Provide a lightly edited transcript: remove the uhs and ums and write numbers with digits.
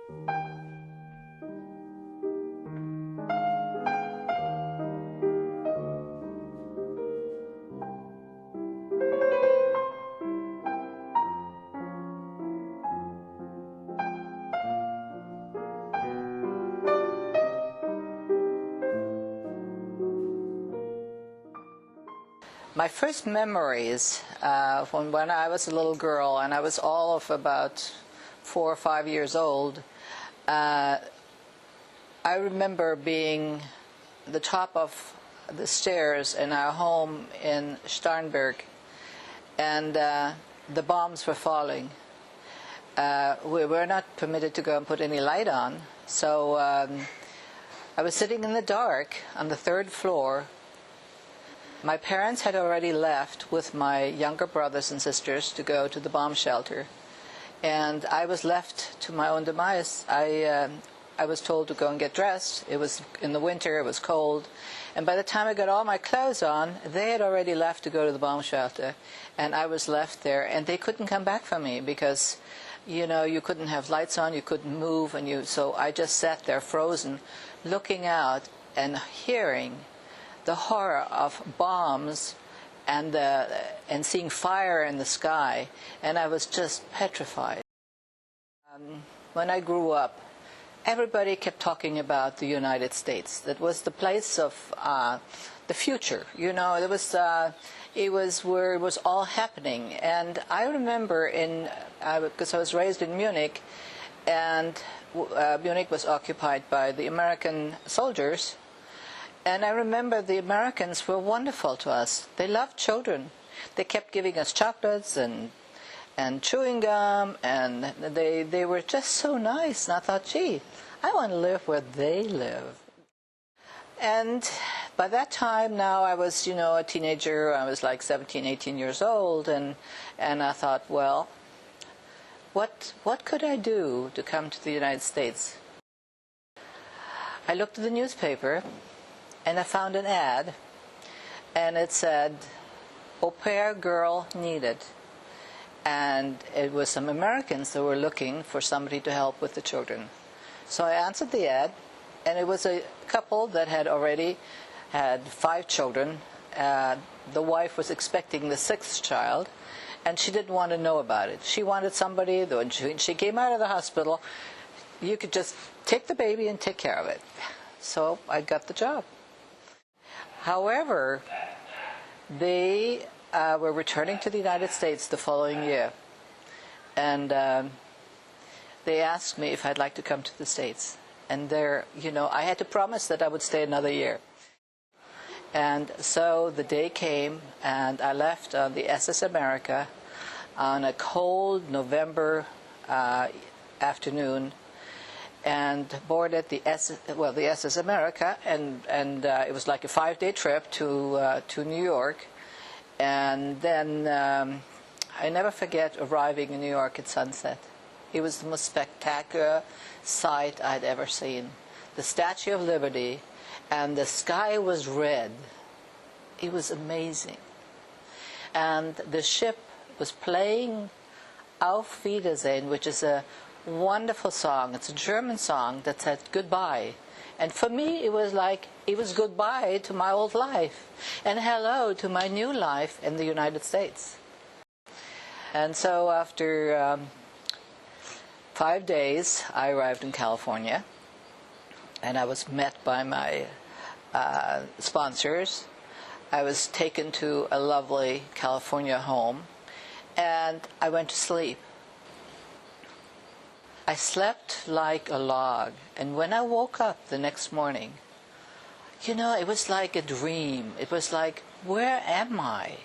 My first memories from when I was a little girl, and I was all of about 4 or 5 years old, I remember being at the top of the stairs in our home in Starnberg, and the bombs were falling. We were not permitted to go and put any light on, so I was sitting in the dark on the 3rd floor. My parents had already left with my younger brothers and sisters to go to the bomb shelter, and I was left to my own demise. I was told to go and get dressed. It was in the winter, it was cold, and by the time I got all my clothes on, they had already left to go to the bomb shelter, and I was left there, and they couldn't come back for me because, you know, you couldn't have lights on, you couldn't move, so I just sat there frozen, looking out and hearing the horror of bombs and seeing fire in the sky, and I was just petrified. When I grew up, everybody kept talking about the United States. That was the place of the future. You know, it was where it was all happening. And I remember because I was raised in Munich, and Munich was occupied by the American soldiers. And I remember the Americans were wonderful to us. They loved children. They kept giving us chocolates and chewing gum, and they were just so nice. And I thought, gee, I want to live where they live. And by that time now I was, you know, a teenager. I was like 17, 18 years old, and I thought, well, what could I do to come to the United States? I looked at the newspaper, and I found an ad, and it said, "Au pair girl needed." And it was some Americans that were looking for somebody to help with the children. So I answered the ad, and it was a couple that had already had 5 children. The wife was expecting the 6th child, and she didn't want to know about it. She wanted somebody, when she came out of the hospital, you could just take the baby and take care of it. So I got the job. However, they were returning to the United States the following year, and they asked me if I'd like to come to the States. And you know, I had to promise that I would stay another year. And so the day came, and I left on the SS America on a cold November afternoon, and boarded the SS America, and it was like a 5-day trip to New York. And then I never forget arriving in New York at sunset. It was the most spectacular sight I'd ever seen. The Statue of Liberty, and the sky was red. It was amazing. And the ship was playing Auf Wiedersehen, which is a wonderful song. It's a German song that said goodbye. And for me, it was like, it was goodbye to my old life and hello to my new life in the United States. And so after 5 days, I arrived in California, and I was met by my sponsors. I was taken to a lovely California home, and I went to sleep. I slept like a log, and when I woke up the next morning, you know, it was like a dream. It was like, where am I?